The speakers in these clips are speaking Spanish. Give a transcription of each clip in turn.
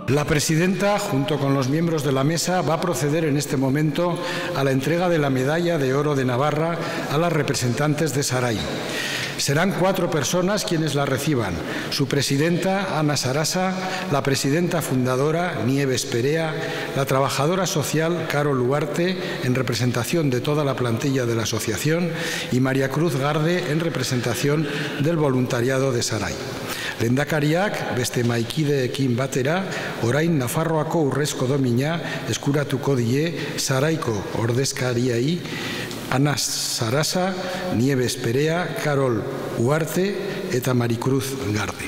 La presidenta, junto con los miembros de la mesa, va a proceder en este momento a la entrega de la Medalla de Oro de Navarra a las representantes de Sarai. Serán 4 personas quienes la reciban: su presidenta, Ana Sarasa, la presidenta fundadora, Nieves Perea, la trabajadora social, Carol Huarte, en representación de toda la plantilla de la asociación, y María Cruz Garde, en representación del voluntariado de Sarai. Lehendakariak beste maikideekin batera, orain Nafarroako urrezko domina eskuratuko die Saraiko ordezkariei Ana Sarasa, Nieves Perea, Carol Huarte eta Maricruz Garde.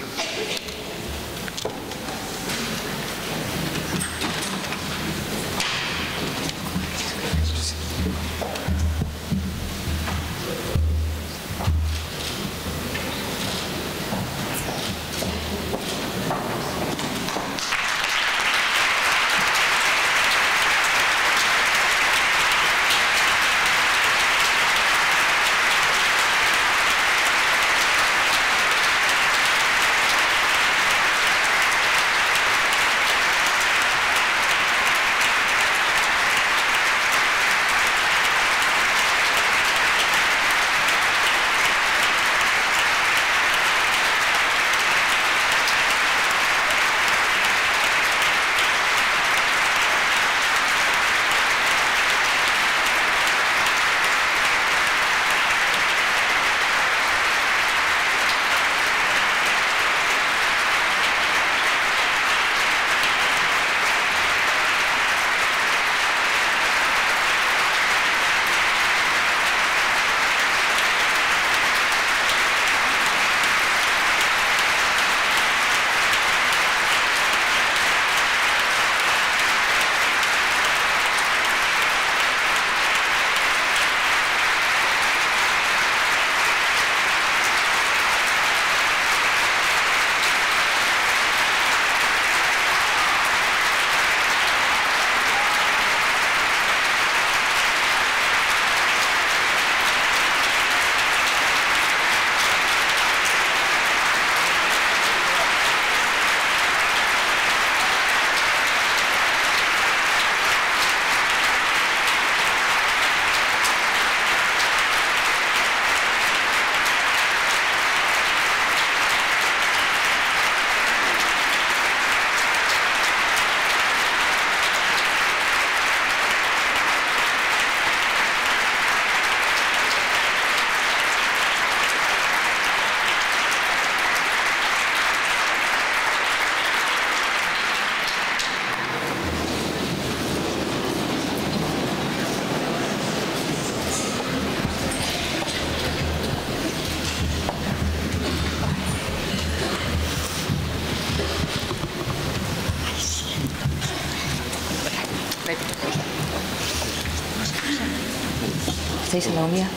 ¿Estáis en la unidad?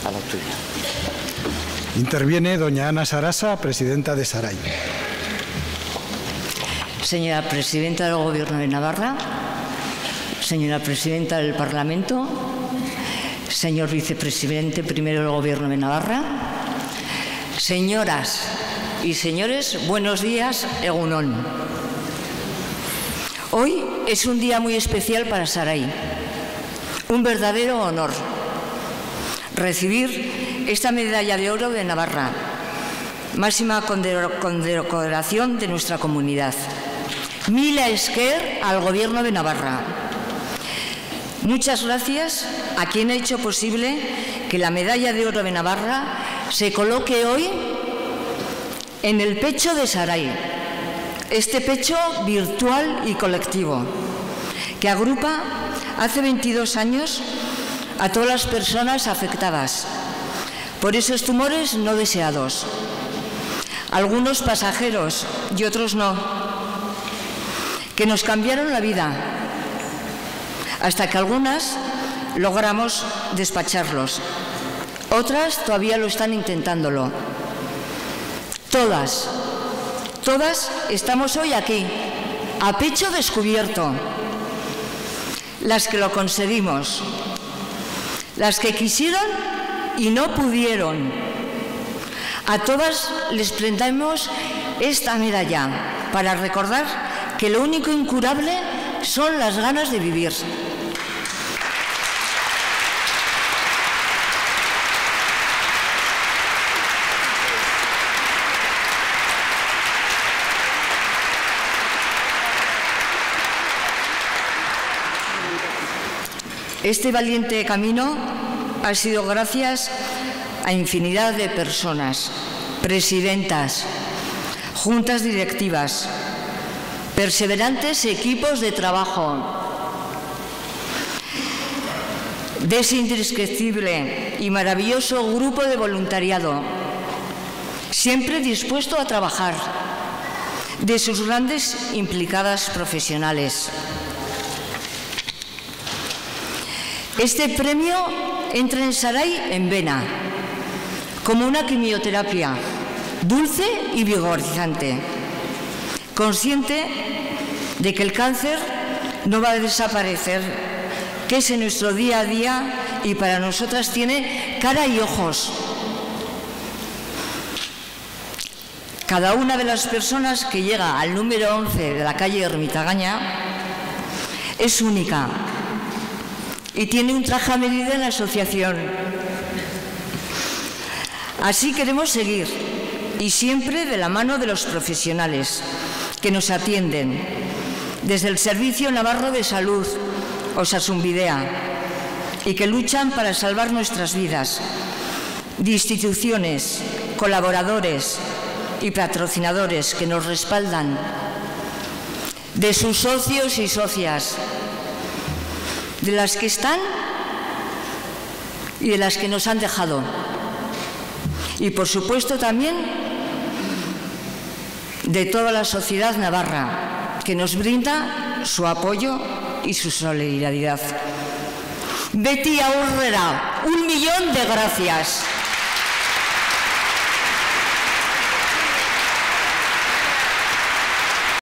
A la tuya. Interviene doña Ana Sarasa, presidenta de Sarai. Señora presidenta del Gobierno de Navarra, señora presidenta del Parlamento, señor vicepresidente primero del Gobierno de Navarra, señoras y señores, buenos días, Egunon. Hoy es un día muy especial para Sarai, un verdadero honor recibir esta medalla de oro de Navarra, máxima condecoración de nuestra comunidad. Mila esker al Gobierno de Navarra. Muchas gracias a quien ha hecho posible que la medalla de oro de Navarra se coloque hoy en el pecho de Sarai, este pecho virtual y colectivo que agrupa hace 22 años a todas las personas afectadas por esos tumores no deseados, algunos pasajeros y otros no, que nos cambiaron la vida, hasta que algunas logramos despacharlos, otras todavía lo están intentándolo. Todas estamos hoy aquí, a pecho descubierto, las que lo conseguimos, las que quisieron y no pudieron. A todas les prendamos esta medalla para recordar que lo único incurable son las ganas de vivir. Este valiente camino ha sido gracias a infinidad de personas, presidentas, juntas directivas, perseverantes equipos de trabajo, de ese indescriptible y maravilloso grupo de voluntariado, siempre dispuesto a trabajar, de sus grandes implicadas profesionales. Este premio entra en Sarai en vena, como una quimioterapia dulce y vigorizante, consciente de que el cáncer no va a desaparecer, que es en nuestro día a día y para nosotras tiene cara y ojos. Cada una de las personas que llega al número 11 de la calle Ermitagaña es única y tiene un traje a medida en la asociación. Así queremos seguir, y siempre de la mano de los profesionales que nos atienden, desde el Servicio Navarro de Salud, Osasun Bidea, y que luchan para salvar nuestras vidas, de instituciones, colaboradores y patrocinadores que nos respaldan, de sus socios y socias, de las que están y de las que nos han dejado. Y, por supuesto, también de toda la sociedad navarra, que nos brinda su apoyo y su solidaridad. Beti aurrera, 1.000.000 de gracias.